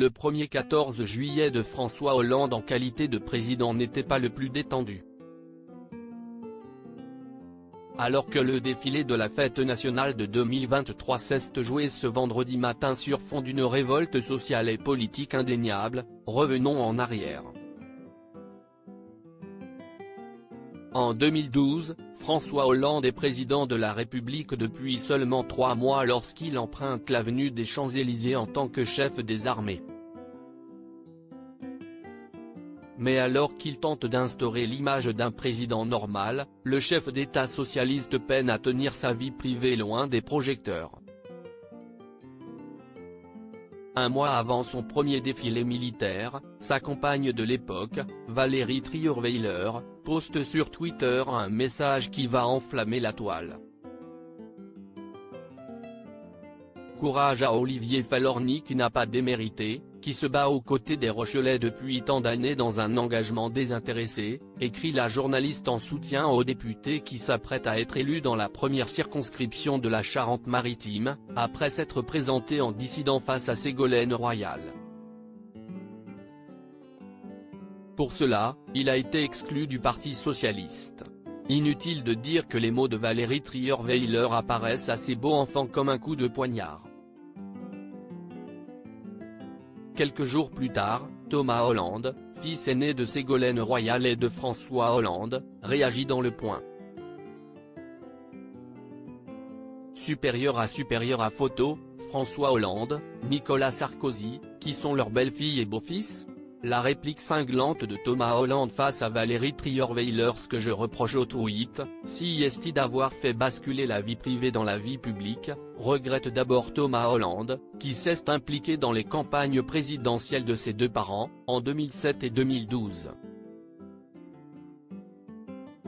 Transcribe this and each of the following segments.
le premier 14 juillet de François Hollande en qualité de président n'était pas le plus détendu. Alors que le défilé de la fête nationale de 2023 s'est joué ce vendredi matin sur fond d'une révolte sociale et politique indéniable, revenons en arrière. En 2012, François Hollande est président de la République depuis seulement 3 mois lorsqu'il emprunte l'avenue des Champs-Élysées en tant que chef des armées. Mais alors qu'il tente d'instaurer l'image d'un président normal, le chef d'État socialiste peine à tenir sa vie privée loin des projecteurs. Un mois avant son premier défilé militaire, sa compagne de l'époque, Valérie Trierweiler, poste sur Twitter un message qui va enflammer la toile. Courage à Olivier Falorni qui n'a pas démérité, qui se bat aux côtés des Rochelais depuis tant d'années dans un engagement désintéressé, écrit la journaliste en soutien au député qui s'apprête à être élu dans la première circonscription de la Charente-Maritime, après s'être présenté en dissident face à Ségolène Royal. Pour cela, il a été exclu du Parti socialiste. Inutile de dire que les mots de Valérie Trierweiler apparaissent à ces beaux enfants comme un coup de poignard. Quelques jours plus tard, Thomas Hollande, fils aîné de Ségolène Royal et de François Hollande, réagit dans Le Point. Supérieur à photo, François Hollande, Nicolas Sarkozy, qui sont leurs belles-filles et beaux-fils ? La réplique cinglante de Thomas Hollande face à Valérie Trierweiler. Ce que je reproche au tweet, si est d'avoir fait basculer la vie privée dans la vie publique, regrette d'abord Thomas Hollande, qui s'est impliqué dans les campagnes présidentielles de ses deux parents, en 2007 et 2012.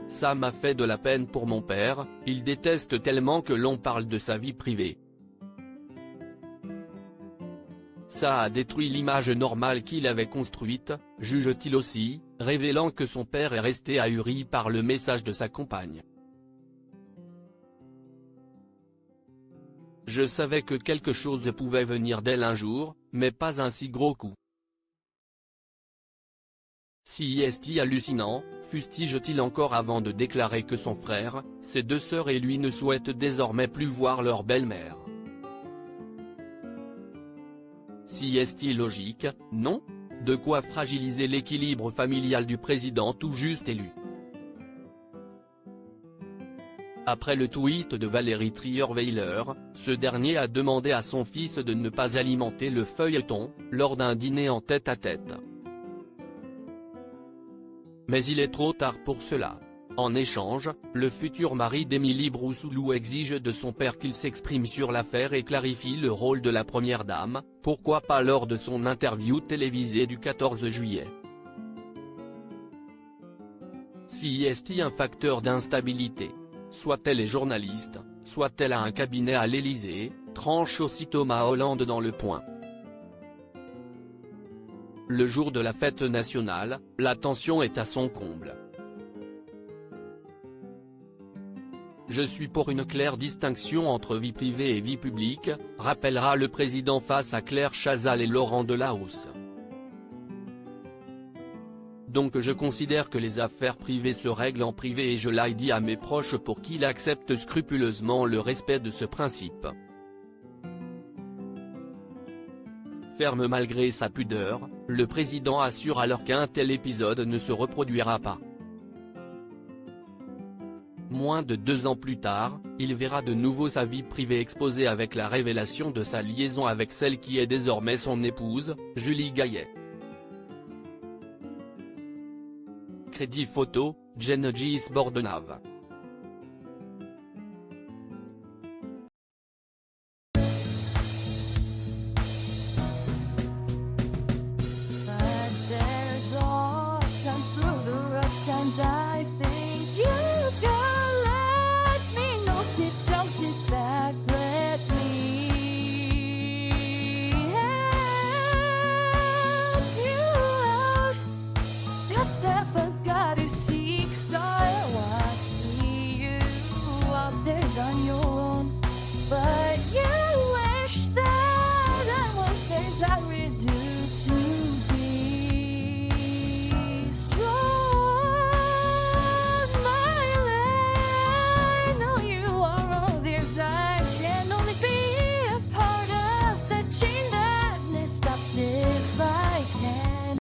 Ça m'a fait de la peine pour mon père, il déteste tellement que l'on parle de sa vie privée. Ça a détruit l'image normale qu'il avait construite, juge-t-il aussi, révélant que son père est resté ahuri par le message de sa compagne. Je savais que quelque chose pouvait venir d'elle un jour, mais pas un si gros coup. Si est hallucinant, fustige-t-il encore avant de déclarer que son frère, ses deux sœurs et lui ne souhaitent désormais plus voir leur belle-mère. Si est logique, non ? De quoi fragiliser l'équilibre familial du président tout juste élu. Après le tweet de Valérie Trierweiler, ce dernier a demandé à son fils de ne pas alimenter le feuilleton, lors d'un dîner en tête-à-tête. Mais il est trop tard pour cela. En échange, le futur mari d'Émilie Broussoulou exige de son père qu'il s'exprime sur l'affaire et clarifie le rôle de la première dame, pourquoi pas lors de son interview télévisée du 14 juillet. Si est un facteur d'instabilité. Soit-elle est journaliste, soit-elle a un cabinet à l'Élysée, tranche aussi Thomas Hollande dans Le Point. Le jour de la fête nationale, la tension est à son comble. Je suis pour une claire distinction entre vie privée et vie publique, rappellera le président face à Claire Chazal et Laurent Delahousse. Donc je considère que les affaires privées se règlent en privé et je l'ai dit à mes proches pour qu'ils acceptent scrupuleusement le respect de ce principe. Ferme malgré sa pudeur, le président assure alors qu'un tel épisode ne se reproduira pas. Moins de 2 ans plus tard, il verra de nouveau sa vie privée exposée avec la révélation de sa liaison avec celle qui est désormais son épouse, Julie Gaillet. Crédit photo, Gengis Bordenave.